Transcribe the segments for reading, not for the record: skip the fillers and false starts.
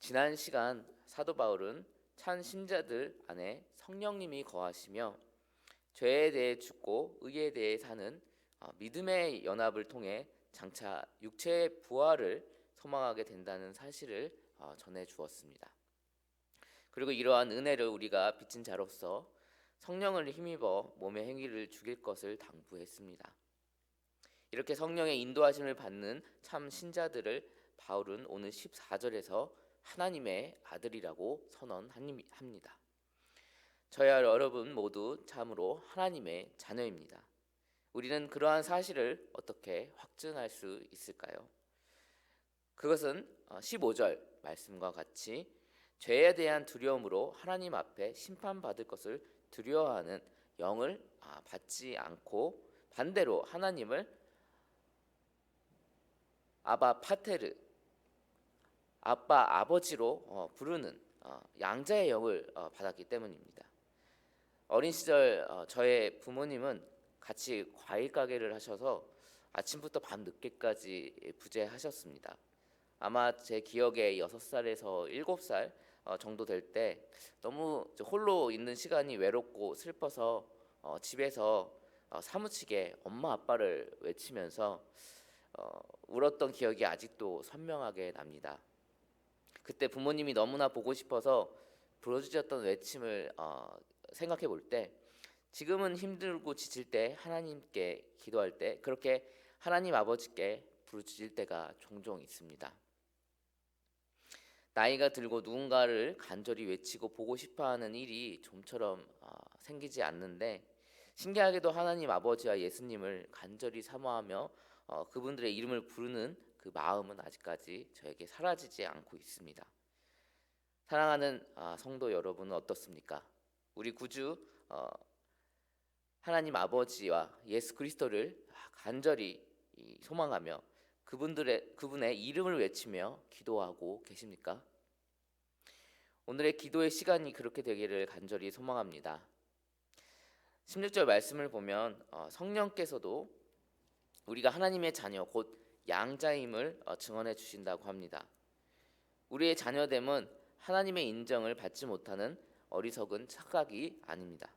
지난 시간 사도 바울은 찬 신자들 안에 성령님이 거하시며 죄에 대해 죽고 의에 대해 사는 믿음의 연합을 통해 장차 육체의 부활을 소망하게 된다는 사실을 전해 주었습니다. 그리고 이러한 은혜를 우리가 빚진 자로서 성령을 힘입어 몸의 행위를 죽일 것을 당부했습니다. 이렇게 성령의 인도하심을 받는 참 신자들을 바울은 오늘 14절에서 하나님의 아들이라고 선언합니다. 저야 여러분 모두 참으로 하나님의 자녀입니다. 우리는 그러한 사실을 어떻게 확증할 수 있을까요? 그것은 15절 말씀과 같이 죄에 대한 두려움으로 하나님 앞에 심판받을 것을 두려워하는 영을 받지 않고 반대로 하나님을 아바 파테르, 아빠 아버지로 부르는 양자의 영을 받았기 때문입니다. 어린 시절 저의 부모님은 같이 과일 가게를 하셔서 아침부터 밤 늦게까지 부재하셨습니다. 아마 제 기억에 6살에서 7살 정도 될 때 너무 홀로 있는 시간이 외롭고 슬퍼서 집에서 사무치게 엄마 아빠를 외치면서 울었던 기억이 아직도 선명하게 납니다. 그때 부모님이 너무나 보고 싶어서 부르짖었던 외침을 생각해 볼 때 지금은 힘들고 지칠 때 하나님께 기도할 때 그렇게 하나님 아버지께 부르짖을 때가 종종 있습니다. 나이가 들고 누군가를 간절히 외치고 보고 싶어하는 일이 좀처럼 생기지 않는데 신기하게도 하나님 아버지와 예수님을 간절히 사모하며 그분들의 이름을 부르는 그 마음은 아직까지 저에게 사라지지 않고 있습니다. 사랑하는 성도 여러분은 어떻습니까? 우리 구주 하나님 아버지와 예수 그리스도를 간절히 소망하며 그분의 이름을 외치며 기도하고 계십니까? 오늘의 기도의 시간이 그렇게 되기를 간절히 소망합니다. 16절 말씀을 보면 성령께서도 우리가 하나님의 자녀 곧 양자임을 증언해 주신다고 합니다. 우리의 자녀됨은 하나님의 인정을 받지 못하는 어리석은 착각이 아닙니다.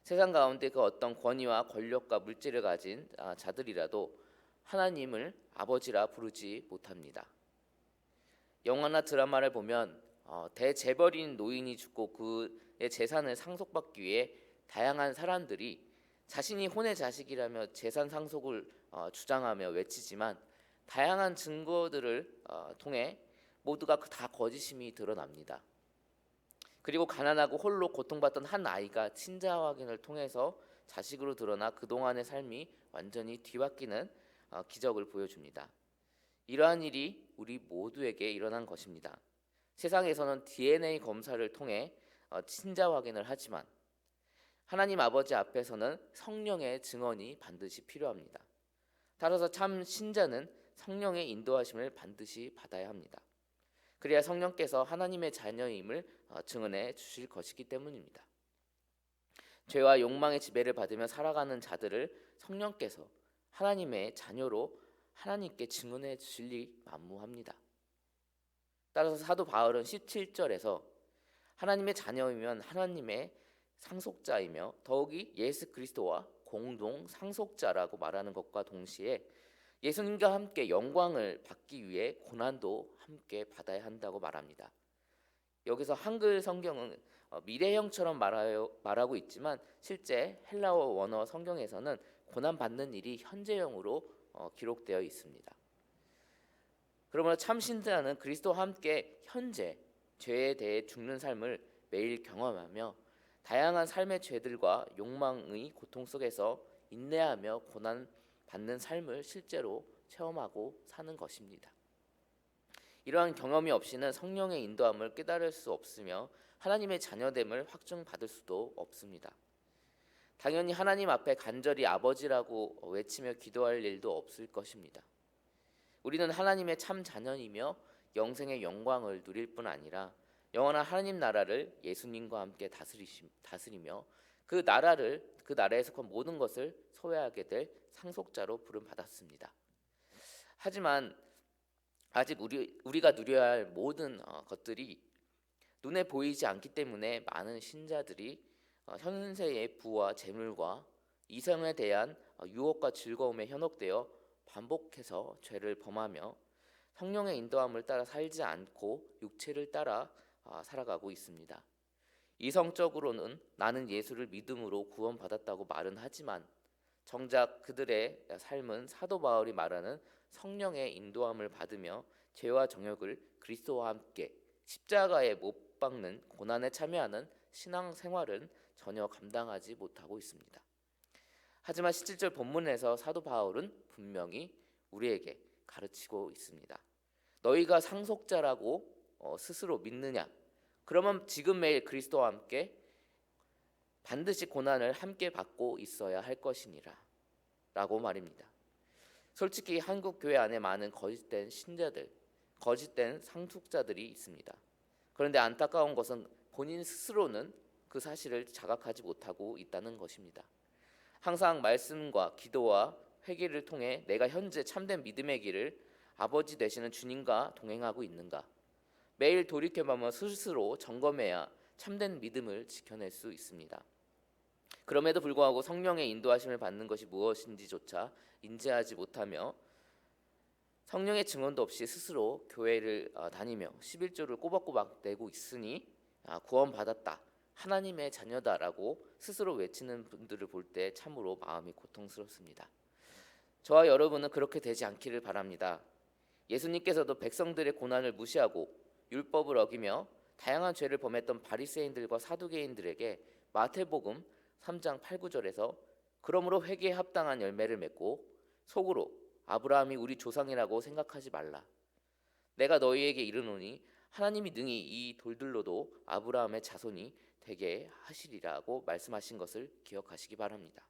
세상 가운데 그 어떤 권위와 권력과 물질을 가진 자들이라도 하나님을 아버지라 부르지 못합니다. 영화나 드라마를 보면 대재벌인 노인이 죽고 그의 재산을 상속받기 위해 다양한 사람들이 자신이 혼의 자식이라며 재산 상속을 주장하며 외치지만 다양한 증거들을 통해 모두가 다 거짓임이 드러납니다. 그리고 가난하고 홀로 고통받던 한 아이가 친자 확인을 통해서 자식으로 드러나 그동안의 삶이 완전히 뒤바뀌는 기적을 보여줍니다. 이러한 일이 우리 모두에게 일어난 것입니다. 세상에서는 DNA 검사를 통해 친자 확인을 하지만 하나님 아버지 앞에서는 성령의 증언이 반드시 필요합니다. 따라서 참 신자는 성령의 인도하심을 반드시 받아야 합니다. 그래야 성령께서 하나님의 자녀임을 증언해 주실 것이기 때문입니다. 죄와 욕망의 지배를 받으며 살아가는 자들을 성령께서 하나님의 자녀로 하나님께 증언해 주실리 만무합니다. 따라서 사도 바울은 17절에서 하나님의 자녀이면 하나님의 상속자이며 더욱이 예수 그리스도와 공동 상속자라고 말하는 것과 동시에 예수님과 함께 영광을 받기 위해 고난도 함께 받아야 한다고 말합니다. 여기서 한글 성경은 미래형처럼 말하고 있지만 실제 헬라어 원어 성경에서는 고난받는 일이 현재형으로 기록되어 있습니다. 그러므로 참 신자는 그리스도와 함께 현재 죄에 대해 죽는 삶을 매일 경험하며 다양한 삶의 죄들과 욕망의 고통 속에서 인내하며 고난받는 삶을 실제로 체험하고 사는 것입니다. 이러한 경험이 없이는 성령의 인도함을 깨달을 수 없으며 하나님의 자녀됨을 확증받을 수도 없습니다. 당연히 하나님 앞에 간절히 아버지라고 외치며 기도할 일도 없을 것입니다. 우리는 하나님의 참 자녀이며 영생의 영광을 누릴 뿐 아니라 영원한 하나님 나라를 예수님과 함께 다스리며 그 나라에 속한 모든 것을 소유하게 될 상속자로 부름받았습니다. 하지만 아직 우리가 누려야 할 모든 것들이 눈에 보이지 않기 때문에 많은 신자들이 현세의 부와 재물과 이성에 대한 유혹과 즐거움에 현혹되어 반복해서 죄를 범하며 성령의 인도함을 따라 살지 않고 육체를 따라 살아가고 있습니다. 이성적으로는 나는 예수를 믿음으로 구원받았다고 말은 하지만 정작 그들의 삶은 사도 바울이 말하는 성령의 인도함을 받으며 죄와 정욕을 그리스도와 함께 십자가에 못 박는 고난에 참여하는 신앙 생활은 전혀 감당하지 못하고 있습니다. 하지만 17절 본문에서 사도 바울은 분명히 우리에게 가르치고 있습니다. 너희가 상속자라고 스스로 믿느냐? 그러면 지금 매일 그리스도와 함께 반드시 고난을 함께 받고 있어야 할 것이니라 라고 말입니다. 솔직히 한국 교회 안에 많은 거짓된 신자들, 거짓된 상속자들이 있습니다. 그런데 안타까운 것은 본인 스스로는 그 사실을 자각하지 못하고 있다는 것입니다. 항상 말씀과 기도와 회개를 통해 내가 현재 참된 믿음의 길을 아버지 되시는 주님과 동행하고 있는가? 매일 돌이켜보며 스스로 점검해야 참된 믿음을 지켜낼 수 있습니다. 그럼에도 불구하고 성령의 인도하심을 받는 것이 무엇인지조차 인지하지 못하며 성령의 증언도 없이 스스로 교회를 다니며 11조를 꼬박꼬박 내고 있으니 구원받았다, 하나님의 자녀다라고 스스로 외치는 분들을 볼 때 참으로 마음이 고통스럽습니다. 저와 여러분은 그렇게 되지 않기를 바랍니다. 예수님께서도 백성들의 고난을 무시하고 율법을 어기며 다양한 죄를 범했던 바리새인들과 사두개인들에게 마태복음 3장 8, 9절에서 그러므로 회개에 합당한 열매를 맺고 속으로 아브라함이 우리 조상이라고 생각하지 말라. 내가 너희에게 이르노니 하나님이 능히 이 돌들로도 아브라함의 자손이 되게 하시리라고 말씀하신 것을 기억하시기 바랍니다.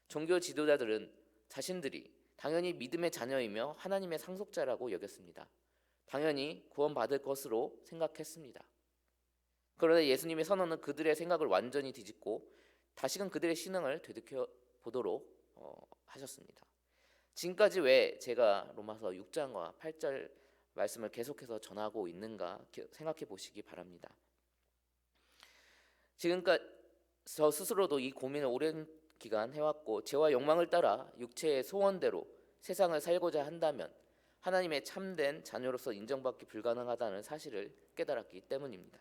종교 지도자들은 자신들이 당연히 믿음의 자녀이며 하나님의 상속자라고 여겼습니다. 당연히 구원받을 것으로 생각했습니다. 그런데 예수님의 선언은 그들의 생각을 완전히 뒤집고 다시금 그들의 신앙을 되돌켜 보도록 하셨습니다. 지금까지 왜 제가 로마서 6장과 8절 말씀을 계속해서 전하고 있는가 생각해 보시기 바랍니다. 지금까지 저 스스로도 이 고민을 오랜 기간 해왔고 죄와 욕망을 따라 육체의 소원대로 세상을 살고자 한다면 하나님의 참된 자녀로서 인정받기 불가능하다는 사실을 깨달았기 때문입니다.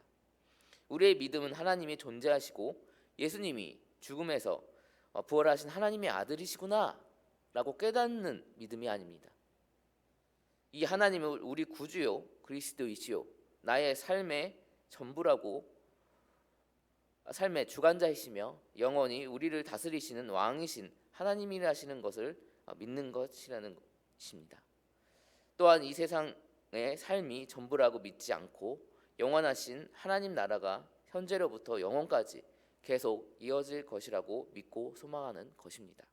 우리의 믿음은 하나님이 존재하시고 예수님이 죽음에서 부활하신 하나님의 아들이시구나 라고 깨닫는 믿음이 아닙니다. 이 하나님은 우리 구주요 그리스도이시요 나의 삶의 전부라고, 삶의 주관자이시며 영원히 우리를 다스리시는 왕이신 하나님이라시는 것을 믿는 것이라는 것입니다. 또한 이 세상의 삶이 전부라고 믿지 않고 영원하신 하나님 나라가 현재로부터 영원까지 계속 이어질 것이라고 믿고 소망하는 것입니다.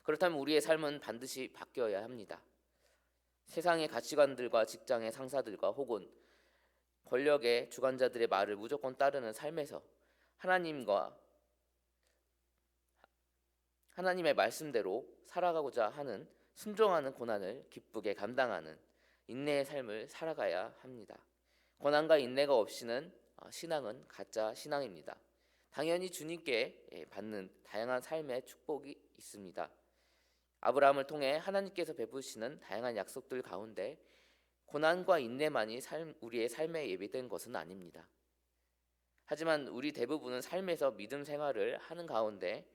그렇다면 우리의 삶은 반드시 바뀌어야 합니다. 세상의 가치관들과 직장의 상사들과 혹은 권력의 주관자들의 말을 무조건 따르는 삶에서 하나님의 말씀대로 살아가고자 하는 순종하는 고난을 기쁘게 감당하는 인내의 삶을 살아가야 합니다. 고난과 인내가 없이는 신앙은 가짜 신앙입니다. 당연히 주님께 받는 다양한 삶의 축복이 있습니다. 아브라함을 통해 하나님께서 베푸시는 다양한 약속들 가운데 고난과 인내만이 우리의 삶에 예비된 것은 아닙니다. 하지만 우리 대부분은 삶에서 믿음 생활을 하는 가운데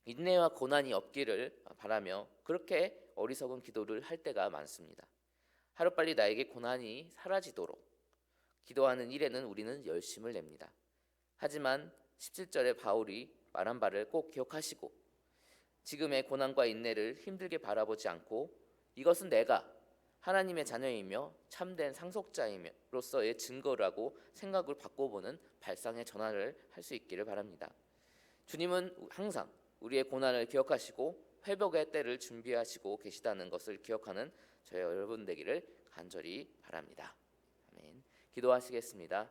인내와 고난이 없기를 바라며 그렇게 어리석은 기도를 할 때가 많습니다. 하루빨리 나에게 고난이 사라지도록 기도하는 일에는 우리는 열심을 냅니다. 하지만 17절에 바울이 말한 바를 꼭 기억하시고 지금의 고난과 인내를 힘들게 바라보지 않고 이것은 내가 하나님의 자녀이며 참된 상속자임으로서의 증거라고 생각을 바꿔보는 발상의 전환을 할 수 있기를 바랍니다. 주님은 항상 우리의 고난을 기억하시고 회복의 때를 준비하시고 계시다는 것을 기억하는 저희 여러분 되기를 간절히 바랍니다. 아멘. 기도하시겠습니다.